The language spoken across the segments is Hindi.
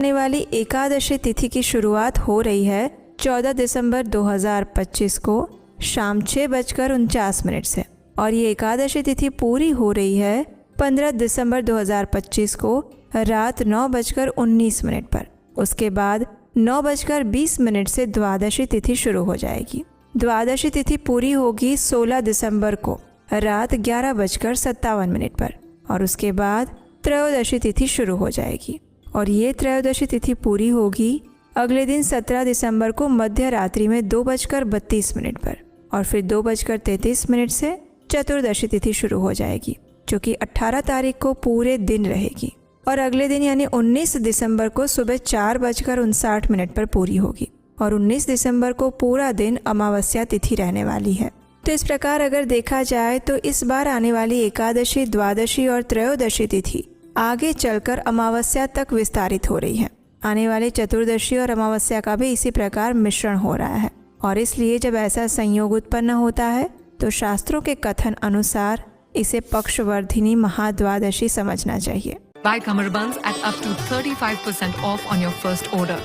आने वाली एकादशी तिथि की शुरुआत हो रही है 14 दिसंबर 2025 को शाम 6:49 से और ये एकादशी तिथि पूरी हो रही है 15 दिसंबर 2025 को रात 9:19 पर। उसके बाद 9:20 से द्वादशी तिथि शुरू हो जाएगी। द्वादशी तिथि पूरी होगी 16 दिसंबर को रात 11:57 पर और उसके बाद त्रयोदशी तिथि शुरू हो जाएगी और ये त्रयोदशी तिथि पूरी होगी अगले दिन 17 दिसंबर को मध्य रात्रि में 2:32 पर और फिर 2:33 से चतुर्दशी तिथि शुरू हो जाएगी जो कि 18 तारीख को पूरे दिन रहेगी और अगले दिन यानी 19 दिसंबर को सुबह 4:59 पर पूरी होगी और 19 दिसंबर को पूरा दिन अमावस्या तिथि रहने वाली है। तो इस प्रकार अगर देखा जाए तो इस बार आने वाली एकादशी, द्वादशी और त्रयोदशी तिथि आगे चलकर अमावस्या तक विस्तारित हो रही है। आने वाले चतुर्दशी और अमावस्या का भी इसी प्रकार मिश्रण हो रहा है और इसलिए जब ऐसा संयोग उत्पन्न होता है तो शास्त्रों के कथन अनुसार इसे पक्षवर्धिनी महाद्वादशी समझना चाहिए। Buy Kamarbands at up to 35% off on your first order.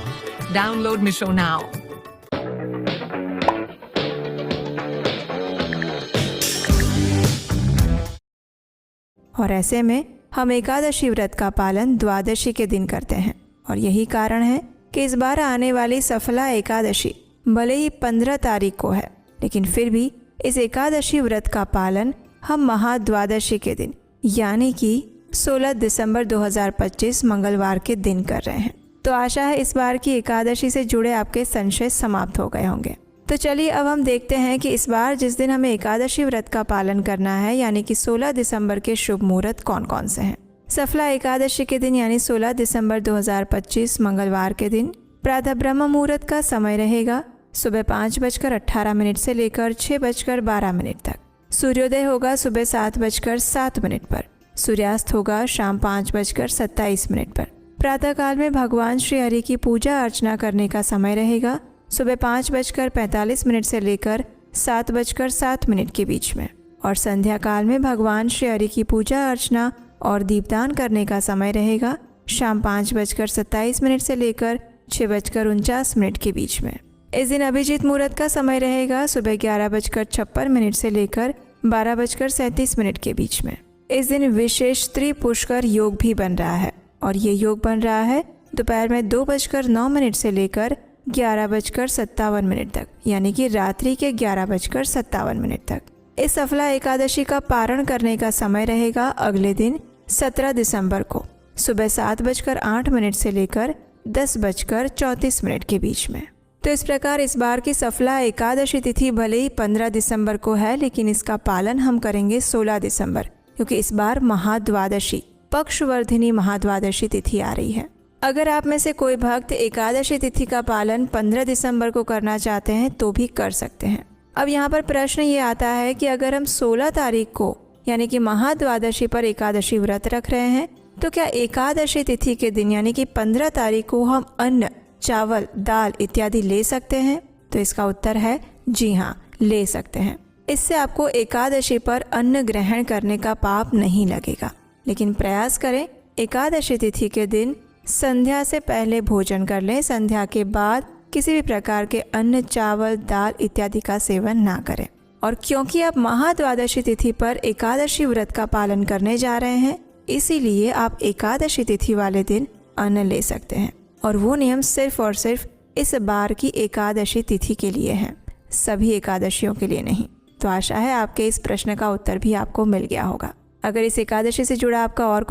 Download Misho now. और ऐसे में हम एकादशी व्रत का पालन द्वादशी के दिन करते हैं और यही कारण है कि इस बार आने वाली सफला एकादशी भले ही 15 तारीख को है, लेकिन फिर भी इस एकादशी व्रत का पालन हम महाद्वादशी के दिन यानी कि 16 दिसंबर 2025 मंगलवार के दिन कर रहे हैं। तो आशा है इस बार की एकादशी से जुड़े आपके संशय समाप्त हो गए होंगे। तो चलिए अब हम देखते हैं कि इस बार जिस दिन हमें एकादशी व्रत का पालन करना है यानी कि 16 दिसंबर के शुभ मुहूर्त कौन कौन से हैं। सफला एकादशी के दिन यानी 16 दिसंबर 2025 मंगलवार के दिन प्रातः ब्रह्म मुहूर्त का समय रहेगा सुबह 5:18 से लेकर 6:12 तक। सूर्योदय होगा सुबह 7:07 पर। सूर्यास्त होगा शाम 5:27 पर। प्रातःकाल में भगवान श्री हरि की पूजा अर्चना करने का समय रहेगा सुबह 5:45 से लेकर 7:07 के बीच में और संध्या काल में भगवान श्री हरि की पूजा अर्चना और दीपदान करने का समय रहेगा शाम 5:27 से लेकर 6:49 के बीच में। इस दिन अभिजीत मुहूर्त का समय रहेगा सुबह 11:56 से लेकर 12:37 के बीच में। इस दिन विशेष त्रिपुष्कर योग भी बन रहा है और ये योग बन रहा है दोपहर में 2:09 से लेकर 11:57 तक यानी कि रात्रि के 11:57 तक। इस सफला एकादशी का पारण करने का समय रहेगा अगले दिन 17 दिसंबर को सुबह 7:08 से लेकर 10:34 के बीच में। तो इस प्रकार इस बार की सफला एकादशी तिथि भले ही 15 दिसंबर को है, लेकिन इसका पालन हम करेंगे 16 दिसंबर क्योंकि इस बार महाद्वादशी पक्षवर्धिनी महाद्वादशी तिथि आ रही है। अगर आप में से कोई भक्त एकादशी तिथि का पालन 15 दिसंबर को करना चाहते हैं तो भी कर सकते हैं। अब यहाँ पर प्रश्न ये आता है कि अगर हम 16 तारीख को यानी कि महाद्वादशी पर एकादशी व्रत रख रहे हैं तो क्या एकादशी तिथि के दिन यानी कि 15 तारीख को हम अन्न, चावल, दाल इत्यादि ले सकते हैं? तो इसका उत्तर है जी हाँ, ले सकते हैं। इससे आपको एकादशी पर अन्न ग्रहण करने का पाप नहीं लगेगा, लेकिन प्रयास करें एकादशी तिथि के दिन संध्या से पहले भोजन कर लें। संध्या के बाद किसी भी प्रकार के अन्न, चावल, दाल इत्यादि का सेवन ना करें। और क्योंकि आप महाद्वादशी तिथि पर एकादशी व्रत का पालन करने जा रहे हैं, इसीलिए आप एकादशी तिथि वाले दिन अन्न ले सकते हैं और वो नियम सिर्फ और सिर्फ इस बार की एकादशी तिथि के लिए है, सभी एकादशियों के लिए नहीं। तो आशा है आपके इस प्रश्न का उत्तर भी आपको मिल गया होगा। अगर इस एकादशी से जुड़ा आपका और